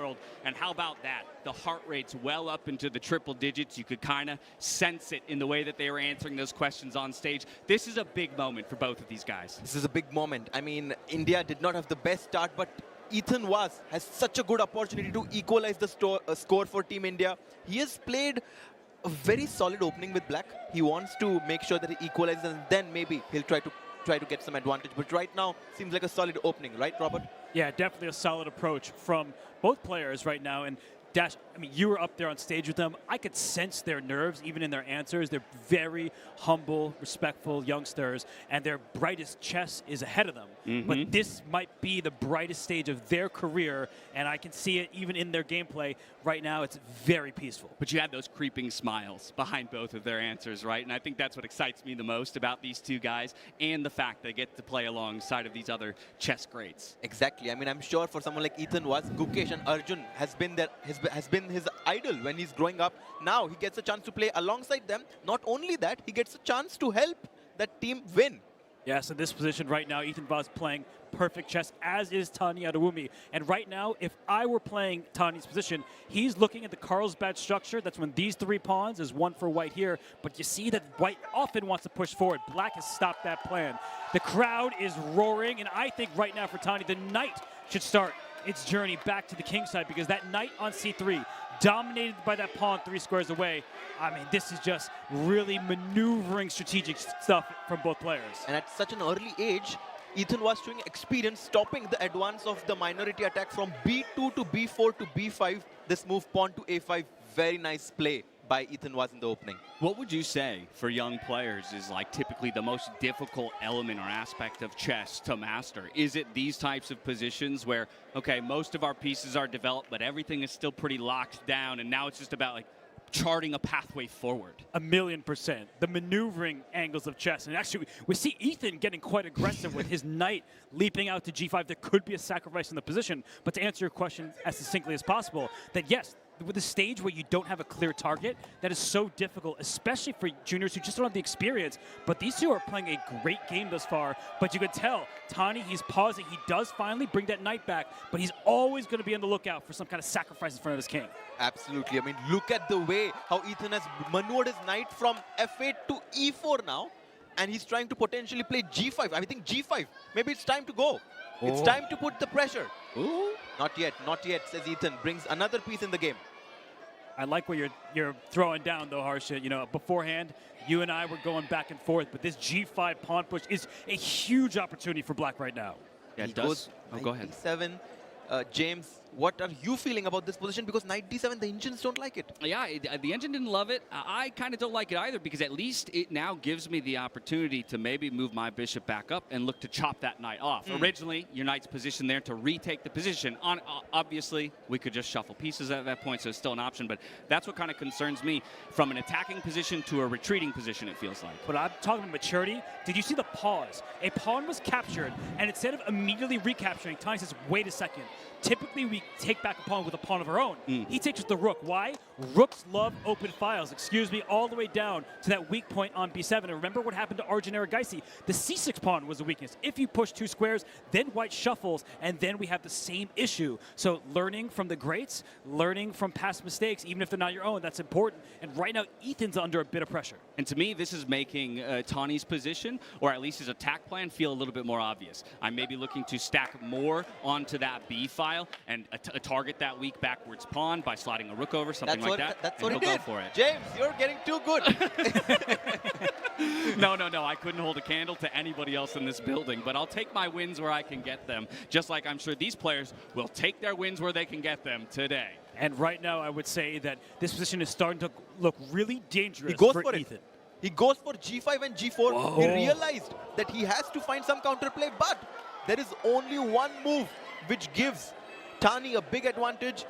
world. And how about that? The heart rate's well up into the triple digits. You could kind of sense it in the way that they were answering those questions on stage. This is a big moment for both of these guys. This is a big moment. I mean, India did not have the best start, but Ethan has such a good opportunity to equalize the score for Team India. He has played a very solid opening with black. He wants to make sure that he equalizes, and then maybe he'll try to get some advantage. But right now, seems like a solid opening, right, Robert? Yeah, definitely a solid approach from both players right now. And Dash, I mean, you were up there on stage with them. I could sense their nerves, even in their answers. They're very humble, respectful youngsters, and their brightest chess is ahead of them. But this might be the brightest stage of their career, and I can see it even in their gameplay. Right now, it's very peaceful. But you had those creeping smiles behind both of their answers, right? And I think that's what excites me the most about these two guys, and the fact they get to play alongside of these other chess greats. Exactly. I mean, I'm sure for someone like Ethan Gukesh and Arjun has been his idol when he's growing up. Now he gets a chance to play alongside them. Not only that, he gets a chance to help that team win. Yes, in this position right now, Ethan Voss playing perfect chess, as is Tanitoluwa. And right now, if I were playing Tani's position, he's looking at the Carlsbad structure. That's when these three pawns is one for white here. But you see that white often wants to push forward. Black has stopped that plan. The crowd is roaring, and I think right now for Tani, the knight should start its journey back to the king side, because that knight on c3, dominated by that pawn 3 squares away. I mean, this is just really maneuvering strategic stuff from both players. And at such an early age, Ethan was showing experience stopping the advance of the minority attack from b2 to b4 to b5. This move pawn to a5, very nice play by Ethan was in the opening. What would you say for young players is like typically the most difficult element or aspect of chess to master? Is it these types of positions where, okay, most of our pieces are developed, but everything is still pretty locked down, and now it's just about like charting a pathway forward? 1,000,000%. The maneuvering angles of chess. And actually, we see Ethan getting quite aggressive with his knight leaping out to g5. There could be a sacrifice in the position. But to answer your question as succinctly as possible, that yes, with a stage where you don't have a clear target, that is so difficult, especially for juniors who just don't have the experience. But these two are playing a great game thus far. But you could tell, Tani, he's pausing. He does finally bring that knight back, but he's always going to be on the lookout for some kind of sacrifice in front of his king. Absolutely. I mean, look at the way how Ethan has maneuvered his knight from f8 to e4 now. And he's trying to potentially play g5. I think g5. Maybe it's time to go. Oh. It's time to put the pressure. Ooh. Not yet, says Ethan. Brings another piece in the game. I like what you're throwing down, though, Harsha. You know, beforehand, you and I were going back and forth, but this g5 pawn push is a huge opportunity for black right now. Yeah, it does. Oh, go ahead. D7. James, what are you feeling about this position? Because knight d7, the engines don't like it. Yeah, the engine didn't love it. I kind of don't like it either, because at least it now gives me the opportunity to maybe move my bishop back up and look to chop that knight off. Originally, your knight's positioned there to retake the position. Obviously, we could just shuffle pieces at that point, so it's still an option, but that's what kind of concerns me. From an attacking position to a retreating position, it feels like. But I'm talking about maturity. Did you see the pause? A pawn was captured, and instead of immediately recapturing, Tani says, wait a second. Typically, we take back a pawn with a pawn of our own. He takes with the rook. Why? Rooks love open files, all the way down to that weak point on b7. And remember what happened to Arjun Erigaisi? The c6 pawn was a weakness. If you push 2 squares, then white shuffles, and then we have the same issue. So learning from the greats, learning from past mistakes, even if they're not your own, that's important. And right now, Ethan's under a bit of pressure. And to me, this is making Tani's position, or at least his attack plan, feel a little bit more obvious. I may be looking to stack more onto that b file and target that weak backwards pawn by sliding a rook over, something like that. That's what he did. Go for it. James, you're getting too good. No. I couldn't hold a candle to anybody else in this building, but I'll take my wins where I can get them, just like I'm sure these players will take their wins where they can get them today. And right now, I would say that this position is starting to look really dangerous he goes for Ethan. He goes for g5 and g4. Whoa. He realized that he has to find some counterplay, but there is only one move which gives Tani a big advantage.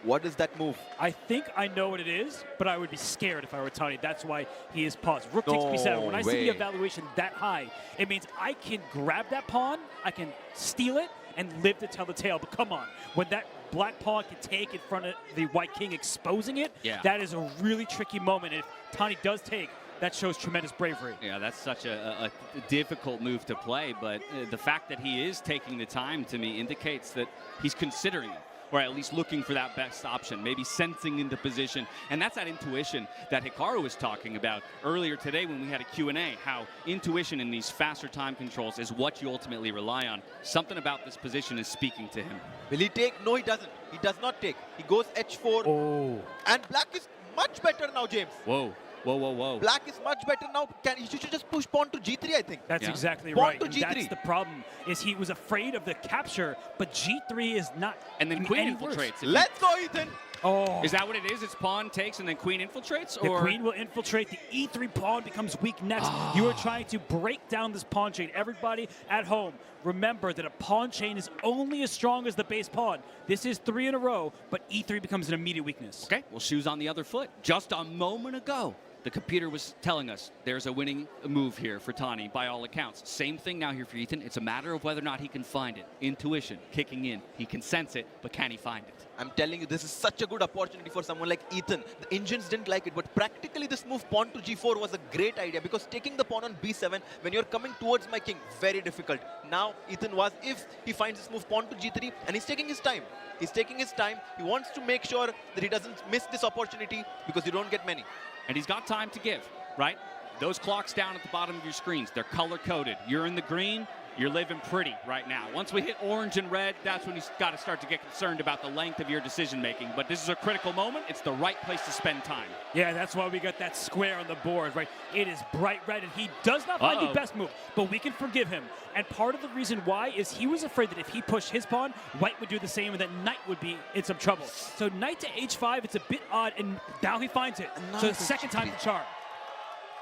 What is that move? I think I know what it is, but I would be scared if I were Tani. That's why he is paused. Rook takes b7. When I see the evaluation that high, it means I can grab that pawn, I can steal it, and live to tell the tale. But come on, when that black pawn can take in front of the white king, exposing it, that is a really tricky moment. If Tani does take, that shows tremendous bravery. Yeah, that's such a difficult move to play, but the fact that he is taking the time, to me, indicates that he's considering it. or at least looking for that best option, maybe sensing into position. And that's that intuition that Hikaru was talking about earlier today when we had a Q&A, how intuition in these faster time controls is what you ultimately rely on. Something about this position is speaking to him. Will he take? No, he doesn't. He does not take. He goes h4. Oh. And black is much better now, James. Whoa. Whoa, whoa, whoa. Black is much better now. He should just push pawn to g3, I think. That's exactly Pawn right. to And g3. that's the problem, is he was afraid of the capture, but g3 is not. And then queen infiltrates. Worse. Let's go, Ethan. Oh. Is that what it is? It's pawn takes and then queen infiltrates? The Or queen will infiltrate. The e3 pawn becomes weak next. You are trying to break down this pawn chain. Everybody at home, remember that a pawn chain is only as strong as the base pawn. This is 3 in a row, but e3 becomes an immediate weakness. Okay, well, shoes on the other foot. Just a moment ago, the computer was telling us there's a winning move here for Tani by all accounts. Same thing now here for Ethan. It's a matter of whether or not he can find it. Intuition, kicking in. He can sense it, but can he find it? I'm telling you, this is such a good opportunity for someone like Ethan. The Indians didn't like it, but practically this move pawn to g4 was a great idea, because taking the pawn on b7 when you're coming towards my king, very difficult. Now Ethan was, if he finds this move pawn to g3, and he's taking his time. He's taking his time. He wants to make sure that he doesn't miss this opportunity, because you don't get many. And he's got time to give, right? Those clocks down at the bottom of your screens, they're color-coded. You're in the green, you're living pretty right now. Once we hit orange and red, that's when you've got to start to get concerned about the length of your decision-making. But this is a critical moment. It's the right place to spend time. Yeah, that's why we got that square on the board, right? It is bright red, and he does not find the best move, but we can forgive him. And part of the reason why is he was afraid that if he pushed his pawn, white would do the same, and that knight would be in some trouble. So knight to h5, it's a bit odd, and now he finds it. So the second time the charm.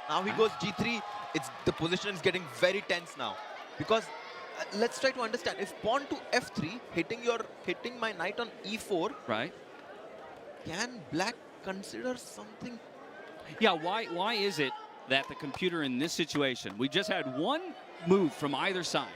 Now he goes g3. The position is getting very tense now, because let's try to understand. If pawn to f3, hitting my knight on e4, right? Can black consider something? Yeah, why is it that the computer in this situation, we just had one move from either side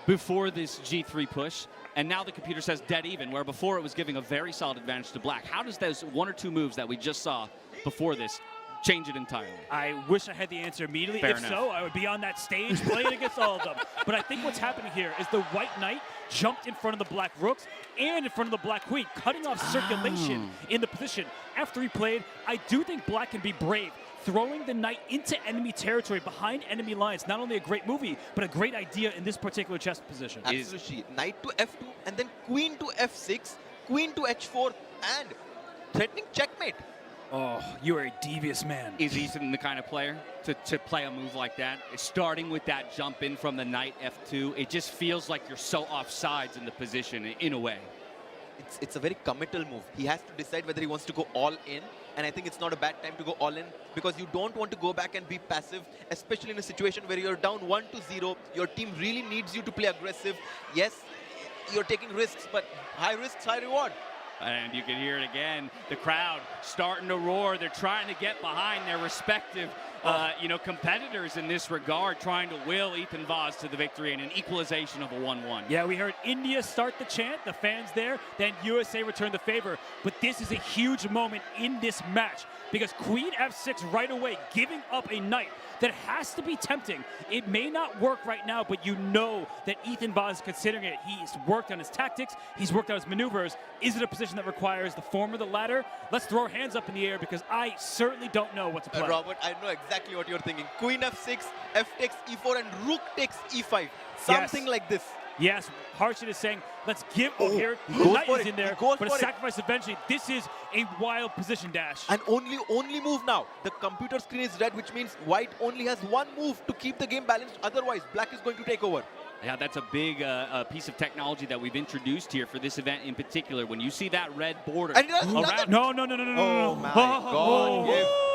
before this g3 push, and now the computer says dead even, where before it was giving a very solid advantage to black. How does those 1 or 2 moves that we just saw before this change it entirely? I wish I had the answer immediately. Fair if enough. so, I would be on that stage playing against all of them. But I think what's happening here is the white knight jumped in front of the black rooks and in front of the black queen, cutting off circulation in the position. After he played, I do think black can be brave. Throwing the knight into enemy territory behind enemy lines, not only a great movie, but a great idea in this particular chess position. Absolutely. Knight to f2, and then queen to f6, queen to h4, and threatening checkmate. Oh, you are a devious man. Is Ethan the kind of player to play a move like that? Starting with that jump in from the knight f2, it just feels like you're so offsides in the position in a way. It's a very committal move. He has to decide whether he wants to go all in, and I think it's not a bad time to go all in, because you don't want to go back and be passive, especially in a situation where you're down 1-0. Your team really needs you to play aggressive. Yes, you're taking risks, but high risks, high reward. And you can hear it again. The crowd starting to roar. They're trying to get behind their respective, competitors in this regard, trying to will Ethan Vaz to the victory in an equalization of a 1-1. Yeah, we heard India start the chant, the fans there, then USA returned the favor. But this is a huge moment in this match, because queen f6 right away, giving up a knight that has to be tempting. It may not work right now, but you know that Ethan Vaz is considering it. He's worked on his tactics. He's worked on his maneuvers. Is it a position that requires the former, the latter? Let's throw our hands up in the air, because I certainly don't know what to play. Robert, I know exactly what you're thinking. Queen f6, f takes e4, and rook takes e5. Something like this. Yes, Harshit is saying, let's give here. He The goes knight for is it. in there, He goes but a for it. sacrifice eventually. This is a wild position, Dash. And only move now. The computer screen is red, which means white only has one move to keep the game balanced. Otherwise, black is going to take over. Yeah, that's a big piece of technology that we've introduced here for this event in particular. When you see that red border And he does around, No. Oh my God.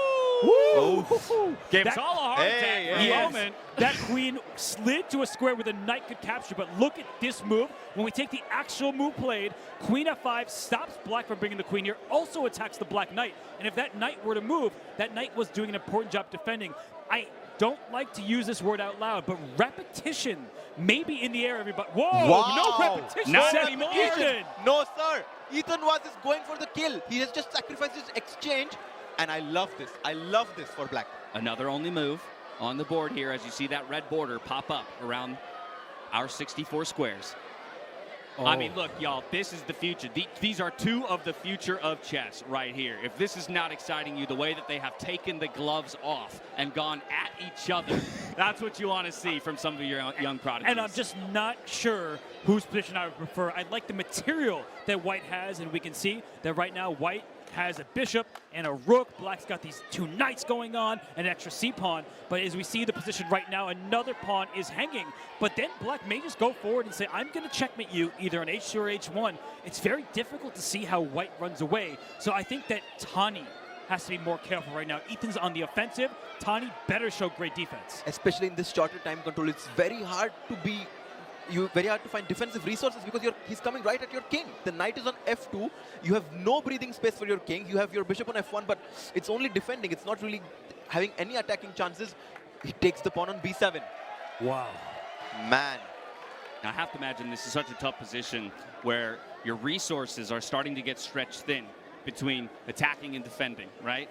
gave us all a heart attack for a Yes. moment. That queen slid to a square where the knight could capture, but look at this move. When we take the actual move played, queen f5 stops black from bringing the queen here, also attacks the black knight. And if that knight were to move, that knight was doing an important job defending. I don't like to use this word out loud, but repetition may be in the air, everybody. Whoa, Wow. no repetition. Not said anymore. Ethan. No, sir. Ethan Vaz is going for the kill. He has just sacrificed his exchange. And I love this. I love this for black. Another only move on the board here as you see that red border pop up around our 64 squares. I mean, look, y'all, this is the future. These are two of the future of chess right here. If this is not exciting you, the way that they have taken the gloves off and gone at each other, that's what you want to see from some of your young prodigies. And I'm just not sure whose position I would prefer. I like the material that White has, and we can see that right now White has a bishop and a rook. Black's got these two knights going on, an extra c-pawn. But as we see the position right now, another pawn is hanging. But then Black may just go forward and say, I'm going to checkmate you either on h2 or h1. It's very difficult to see how White runs away. So I think that Tani has to be more careful right now. Ethan's on the offensive. Tani better show great defense. Especially in this shorter time control, it's very hard to find defensive resources because he's coming right at your king. The knight is on f2. You have no breathing space for your king. You have your bishop on f1, but it's only defending. It's not really having any attacking chances. He takes the pawn on b7. Wow. Man. I have to imagine this is such a tough position where your resources are starting to get stretched thin between attacking and defending, right?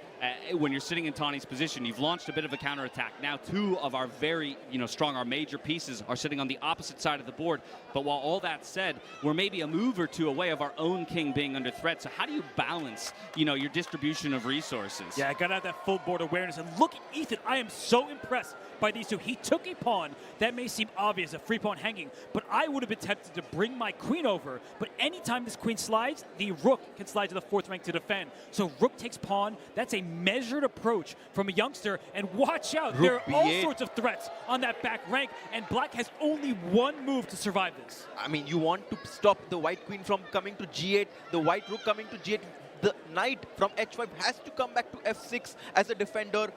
When you're sitting in Tani's position, you've launched a bit of a counterattack. Now two of our very, strong, our major pieces are sitting on the opposite side of the board. But while all that said, we're maybe a move or two away of our own king being under threat. So how do you balance, your distribution of resources? Yeah, I got to have that full board awareness. And look at Ethan. I am so impressed by these two. He took a pawn. That may seem obvious, a free pawn hanging. But I would have been tempted to bring my queen over. But anytime this queen slides, the rook can slide to the fourth rank to defend. So rook takes pawn. That's a measured approach from a youngster. And watch out. There are all sorts of threats on that back rank. And Black has only one move to survive this. I mean, you want to stop the white queen from coming to g8, the white rook coming to g8. The knight from h5 has to come back to f6 as a defender.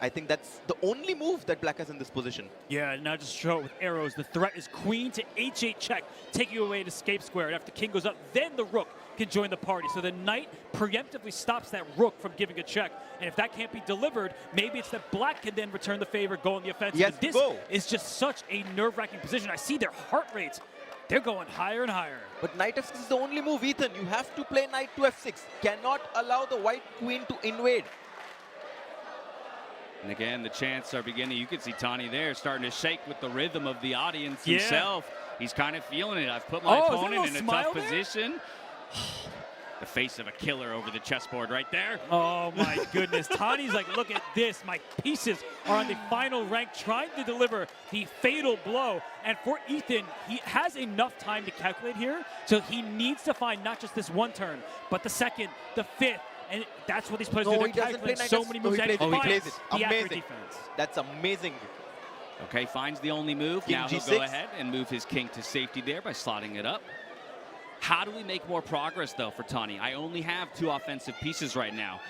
I think that's the only move that Black has in this position. Yeah, now just show it with arrows. The threat is queen to h8 check, taking away to escape square. And after king goes up, then the rook can join the party. So the knight preemptively stops that rook from giving a check. And if that can't be delivered, maybe it's that Black can then return the favor, go on the offensive. Yes, this is just such a nerve-wracking position. I see their heart rates. They're going higher and higher. But knight f6 is the only move, Ethan. You have to play knight to f6. Cannot allow the white queen to invade. And again, the chants are beginning. You can see Tani there starting to shake with the rhythm of the audience himself. He's kind of feeling it. I've put my opponent in a tough position. The face of a killer over the chessboard right there. Oh my goodness. Tani's like, look at this. My pieces are on the final rank trying to deliver the fatal blow. And for Ethan, he has enough time to calculate here. So he needs to find not just this one turn, but the second, the fifth. And that's what these players do. They're calculating so many moves. He plays it. Amazing. Defense. That's amazing. Okay, finds the only move. King now G6. He'll go ahead and move his king to safety there by slotting it up. How do we make more progress, though, for Tani? I only have two offensive pieces right now.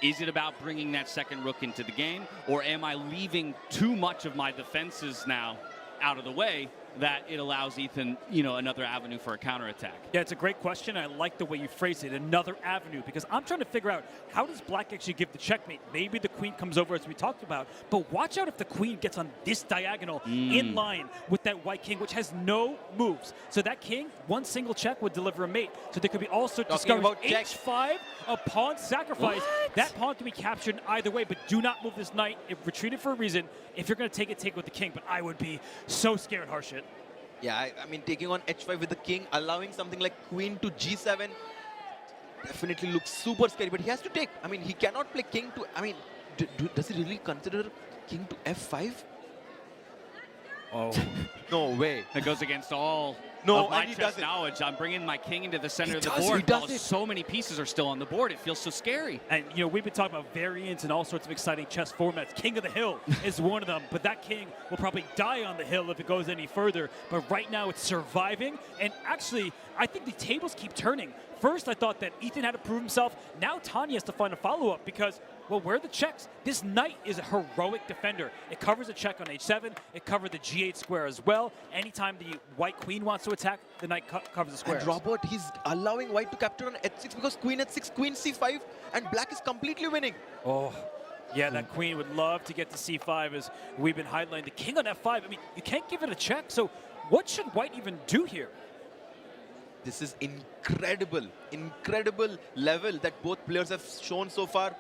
Is it about bringing that second rook into the game, or am I leaving too much of my defenses now out of the way that it allows Ethan, another avenue for a counterattack? Yeah, it's a great question. I like the way you phrase it, another avenue, because I'm trying to figure out how does Black actually give the checkmate? Maybe the queen comes over as we talked about, but watch out if the queen gets on this diagonal in line with that white king, which has no moves. So that king, one single check would deliver a mate. So there could be all sorts of discoveries. H5, a pawn sacrifice. What? That pawn can be captured either way, but do not move this knight. It retreated for a reason. If you're going to take it, take it with the king, but I would be so scared, Harshit. Yeah, I mean, taking on h5 with the king, allowing something like queen to g7 definitely looks super scary, but he has to take. I mean, he cannot play king to, does he really consider king to f5? Oh. No way. That goes against all of my chess knowledge. I'm bringing my king into the center of the board while so many pieces are still on the board. It feels so scary. And, we've been talking about variants and all sorts of exciting chess formats. King of the Hill is one of them, but that king will probably die on the hill if it goes any further. But right now it's surviving, and actually, I think the tables keep turning. First, I thought that Ethan had to prove himself. Now Tani has to find a follow-up because, well, where are the checks? This knight is a heroic defender. It covers a check on h7. It covered the g8 square as well. Anytime the white queen wants to attack, the knight covers the square. And Robert, he's allowing white to capture on h6 because queen h6, queen c5, and Black is completely winning. Oh, yeah, that queen would love to get to c5 as we've been highlighting. The king on f5, I mean, you can't give it a check. So what should white even do here? This is incredible level that both players have shown so far.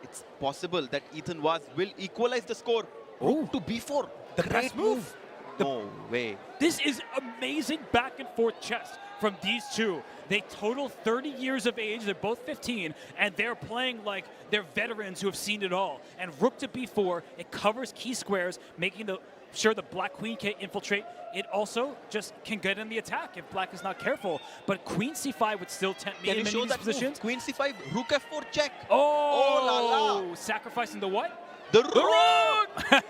It's possible that Ethan Vaz will equalize the score. Rook to b4. The best move. No way. This is amazing back and forth chess from these two. They total 30 years of age. They're both 15, and they're playing like they're veterans who have seen it all. And rook to b4, it covers key squares, making sure the black queen can't infiltrate. It also just can get in the attack if black is not careful. But queen c5 would still tempt me Can in you many show of these that positions. move? Queen c5, rook f4 check. Oh, la la. Sacrificing the what? The rook!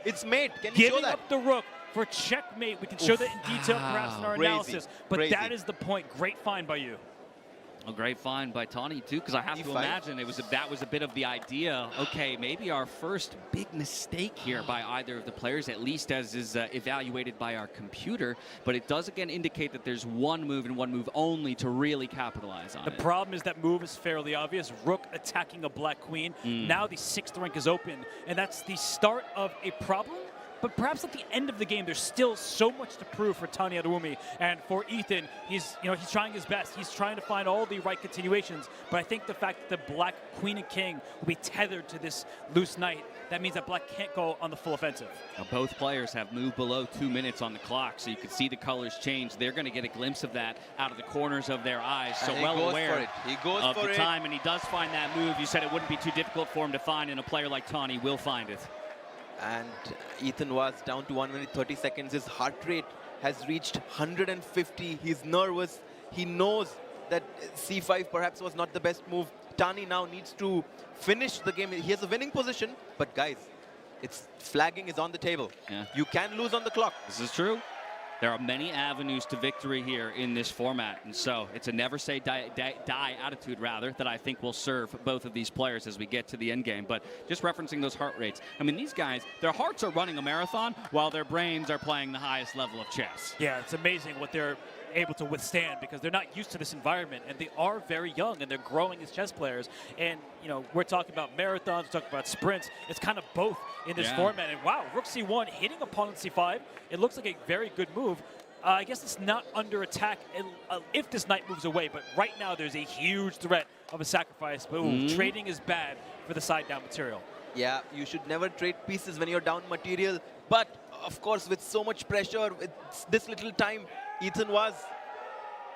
It's mate. Can you show Giving that? up the rook for checkmate. We can show that in detail perhaps in our Crazy. analysis. But Crazy. that is the point. Great find by you. A great find by Tani, too, because I have to E5. imagine that was a bit of the idea. Okay, maybe our first big mistake here by either of the players, at least as is evaluated by our computer. But it does, again, indicate that there's one move and one move only to really capitalize on The it. problem is that move is fairly obvious. Rook attacking a black queen. Now the 6th rank is open, and that's the start of a problem. But perhaps at the end of the game, there's still so much to prove for Tanitoluwa. And for Ethan, he's trying his best. He's trying to find all the right continuations. But I think the fact that the black queen and king will be tethered to this loose knight, that means that black can't go on the full offensive. Now, both players have moved below 2 minutes on the clock, so you can see the colors change. They're going to get a glimpse of that out of the corners of their eyes. So And he well goes aware for it. He goes of for the it. time, and he does find that move. You said it wouldn't be too difficult for him to find, and a player like Tani will find it. And Ethan was down to 1 minute 30 seconds. His heart rate has reached 150. He's nervous. He knows that c5 perhaps was not the best move. Tani now needs to finish the game. He has a winning position, but guys, flagging is on the table. Yeah. You can lose on the clock. This is true. There are many avenues to victory here in this format, and so it's a never say die attitude, rather, that I think will serve both of these players as we get to the end game. But just referencing those heart rates, I mean, these guys, their hearts are running a marathon while their brains are playing the highest level of chess. Yeah, it's amazing what they're able to withstand because they're not used to this environment, and they are very young and they're growing as chess players. And we're talking about marathons, we're talking about sprints. It's kind of both in this format. And wow, rook c1 hitting opponent c5. It looks like a very good move. I guess it's not under attack if this knight moves away, but right now there's a huge threat of a sacrifice. But trading is bad for the side down material. Yeah, you should never trade pieces when you're down material. But of course, with so much pressure, with this little time, Ethan was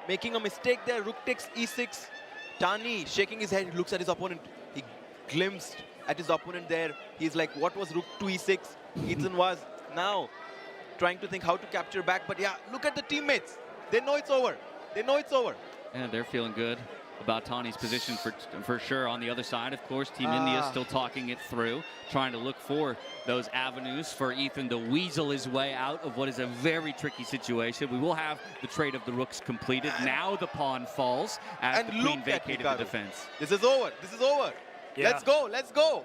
making a mistake there. Rook takes e6. Tani shaking his head, looks at his opponent. He glimpsed at his opponent there. He's like, what was rook to e6? Ethan was now trying to think how to capture back. But yeah, look at the teammates. They know it's over. They know it's over. Yeah, they're feeling good about Tani's position for sure. On the other side, of course, Team India still talking it through, trying to look for those avenues for Ethan to weasel his way out of what is a very tricky situation. We will have the trade of the rooks completed. Now the pawn falls as the queen vacated the defense. This is over. This is over. Yeah. Let's go. Let's go.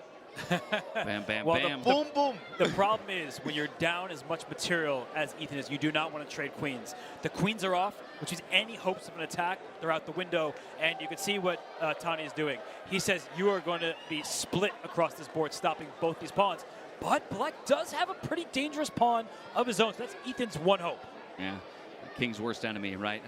Bam, bam, Well, bam. Boom, boom. The problem is when you're down as much material as Ethan is, you do not want to trade queens. The queens are off, which is any hopes of an attack. They're out the window, and you can see what Tani is doing. He says you are going to be split across this board, stopping both these pawns. But black does have a pretty dangerous pawn of his own, so that's Ethan's one hope. Yeah. King's worst enemy, right?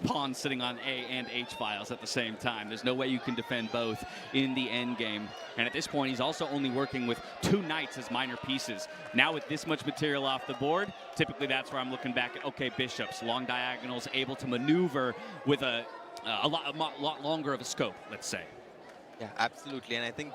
Pawn sitting on A and H files at the same time. There's no way you can defend both in the end game. And at this point, he's also only working with 2 knights as minor pieces. Now with this much material off the board, typically that's where I'm looking back at, okay, bishops, long diagonals, able to maneuver with a lot longer of a scope, let's say. Yeah, absolutely. And I think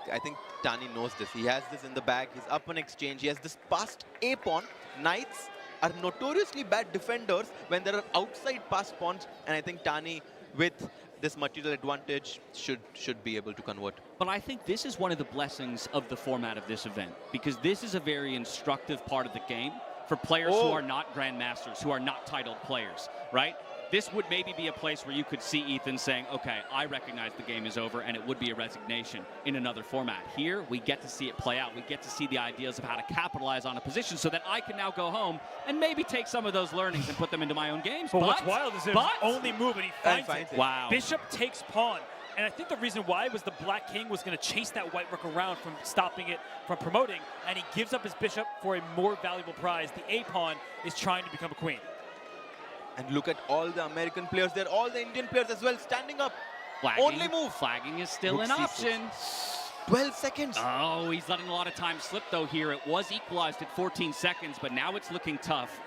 Tani knows this. He has this in the bag. He's up on exchange. He has this passed A pawn. Knights are notoriously bad defenders when there are outside passed pawns, and I think Tani, with this material advantage, should be able to convert. But I think this is one of the blessings of the format of this event, because this is a very instructive part of the game for players who are not grandmasters, who are not titled players, right? This would maybe be a place where you could see Ethan saying, okay, I recognize the game is over, and it would be a resignation in another format. Here, we get to see it play out. We get to see the ideas of how to capitalize on a position so that I can now go home and maybe take some of those learnings and put them into my own games. But what's wild is his only move, and he finds it. Wow. Bishop takes pawn. And I think the reason why was the black king was going to chase that white rook around from stopping it from promoting, and he gives up his bishop for a more valuable prize. The A pawn is trying to become a queen. And look at all the American players there, all the Indian players as well, standing up. Flagging, Only move. Flagging is still Rook an C6. option. 12 seconds. Oh, he's letting a lot of time slip, though, here. It was equalized at 14 seconds, but now it's looking tough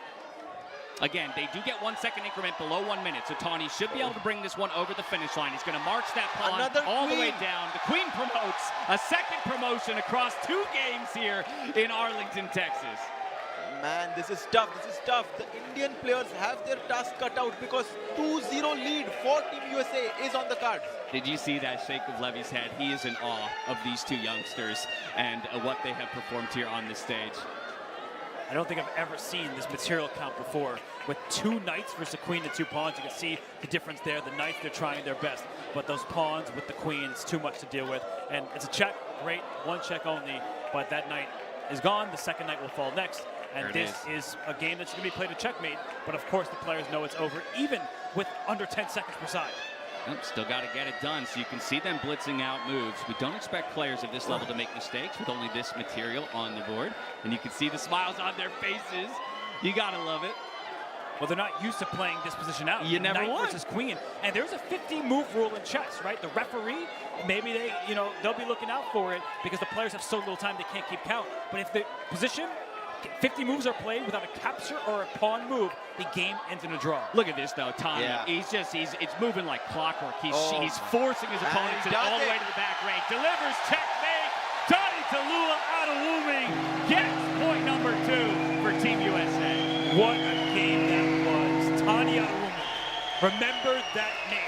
Again, they do get 1 second increment below 1 minute, so Tani should be able to bring this one over the finish line. He's going to march that pawn all the way down. The queen promotes a second promotion across 2 games here in Arlington, Texas. Man, this is tough. This is tough. The Indian players have their task cut out because 2-0 lead for Team USA is on the cards. Did you see that shake of Levy's head? He is in awe of these 2 youngsters and what they have performed here on this stage. I don't think I've ever seen this material count before. With 2 knights versus a queen and 2 pawns, you can see the difference there. The knights, they're trying their best. But those pawns with the queen, it's too much to deal with. And it's a check, great, 1 check only. But that knight is gone. The second knight will fall next. And this is a game that's going to be played at Checkmate. But of course, the players know it's over, even with under 10 seconds per side. Nope, still got to get it done, so you can see them blitzing out moves. We don't expect players at this level to make mistakes with only this material on the board. And you can see the smiles on their faces. You got to love it. Well, they're not used to playing this position out. You never Knight won. versus queen. And there's a 50-move rule in chess, right? The referee, maybe they'll be looking out for it because the players have so little time they can't keep count. But if the position, 50 moves are played without a capture or a pawn move, the game ends in a draw. Look at this, though, Tani. Yeah. It's moving like clockwork. He's forcing his opponent all the way to the back range. Delivers checkmate. Tanitoluwa Adewumi gets point number 2 for Team USA. What a game that was. Tanitoluwa. Remember that name.